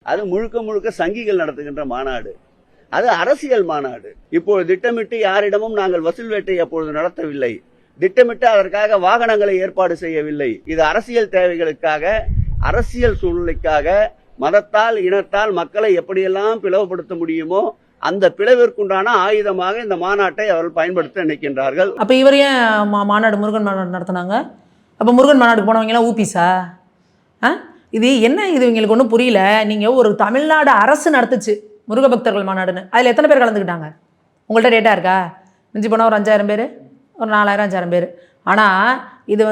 அது முழுக்க முழுக்க சங்கிகள் நடத்துகின்ற மாநாடு. அது அரசியல் மாநாடு. இப்போது திட்டமிட்டு யாரிடமும் நாங்கள் வசூல் வேட்டை அப்பொழுது நடத்தவில்லை. திட்டமிட்டு அதற்காக வாகனங்களை ஏற்பாடு செய்யவில்லை. இது அரசியல் தேவைகளுக்காக, அரசியல் சூழ்நிலைக்காக, மதத்தால் இனத்தால் மக்களை எப்படியெல்லாம் பிளவுபடுத்த முடியுமோ அந்த பிளவிற்குண்டான ஆயுதமாக இந்த மாநாட்டை அவர்கள் பயன்படுத்த நினைக்கின்றார்கள். அப்ப இவர் ஏன் மாநாடு முருகன் மாநாடு நடத்தினாங்க? அப்ப முருகன் மாநாடுக்கு போனவங்க எல்லாம் ஊபிசா? இது என்ன? இது இவங்களுக்கு ஒன்றும் புரியல. நீங்க ஒரு தமிழ்நாடு அரசு நடத்துச்சு முருக பக்தர்கள் மாநாடுன்னு, அதில் எத்தனை பேர் கலந்துக்கிட்டாங்க? உங்கள்கிட்ட டேட்டா இருக்கா? மிஞ்சி போனால் ஒரு 5000 பேர், ஒரு 4000 5000 பேர். ஆனால் இது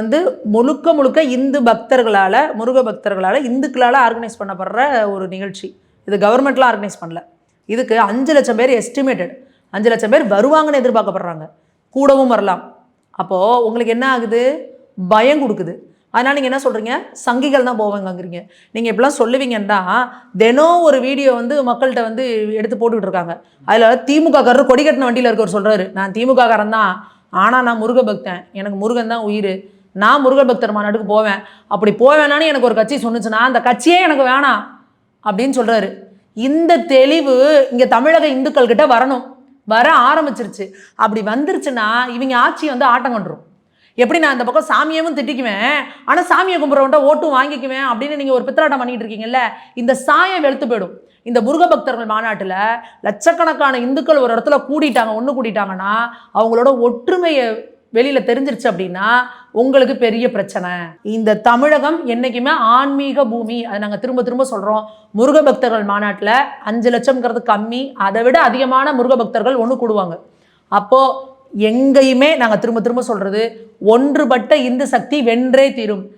முழுக்க முழுக்க இந்து பக்தர்களால், முருக பக்தர்களால், இந்துக்களால் ஆர்கனைஸ் பண்ணப்படுற ஒரு நிகழ்ச்சி. இது கவர்மெண்ட்லாம் ஆர்கனைஸ் பண்ணல. இதுக்கு 5 லட்சம் பேர் எஸ்டிமேட்டட். 5 லட்சம் பேர் வருவாங்கன்னு எதிர்பார்க்கப்படுறாங்க. கூடவும் வரலாம். அப்போது உங்களுக்கு என்ன ஆகுது? பயம் கொடுக்குது. அதனால் நீங்கள் என்ன சொல்கிறீங்க? சங்கிகள் தான் போவாங்கங்கிறீங்க. நீங்கள் இப்படிலாம் சொல்லுவீங்கன்னா தினம் ஒரு வீடியோ மக்கள்கிட்ட எடுத்து போட்டுக்கிட்டு இருக்காங்க. அதில் திமுக காரர் கொடி கட்டின வண்டியில் இருக்கவர் சொல்கிறாரு, நான் திமுக காரன் தான், ஆனால் நான் முருக பக்தன், எனக்கு முருகன் தான் உயிர், நான் முருக பக்தர் மாநாட்டுக்கு போவேன். அப்படி போவேனான்னு எனக்கு ஒரு கட்சி சொன்னுச்சுன்னா அந்த கட்சியே எனக்கு வேணாம் அப்படின்னு சொல்கிறாரு. இந்த தெளிவு இங்கே தமிழக இந்துக்கள் கிட்ட வரணும். வர ஆரம்பிச்சிருச்சு. அப்படி வந்துருச்சுன்னா இவங்க ஆட்சி ஆட்டம் கண்டுரும். எப்படி நான் இந்த பக்கம் சாமியவும் திட்டிக்குவேன், ஆனால் சாமியை கும்பிட்றவன்ட்ட ஓட்டும் வாங்கிக்குவேன் அப்படின்னு நீங்கள் ஒரு பித்தராட்டம் பண்ணிட்டு இருக்கீங்கல்ல, இந்த சாயம் வெளுத்து போயிடும். இந்த முருக பக்தர்கள் மாநாட்டில் லட்சக்கணக்கான இந்துக்கள் ஒரு இடத்துல ஒன்று கூட்டிட்டாங்கன்னா அவங்களோட ஒற்றுமையை வெளியில் தெரிஞ்சிருச்சு அப்படின்னா உங்களுக்கு பெரிய பிரச்சனை. இந்த தமிழகம் என்றைக்குமே ஆன்மீக பூமி. அதை நாங்கள் திரும்ப திரும்ப சொல்கிறோம். முருக பக்தர்கள் மாநாட்டில் 5 லட்சம்ங்கிறது கம்மி. அதை விட அதிகமான முருக பக்தர்கள் ஒன்று கூடுவாங்க. அப்போது எங்கேயுமே நாங்கள் திரும்ப திரும்ப சொல்கிறது, ஒன்றுபட்ட இந்து சக்தி வென்றே தீரும்.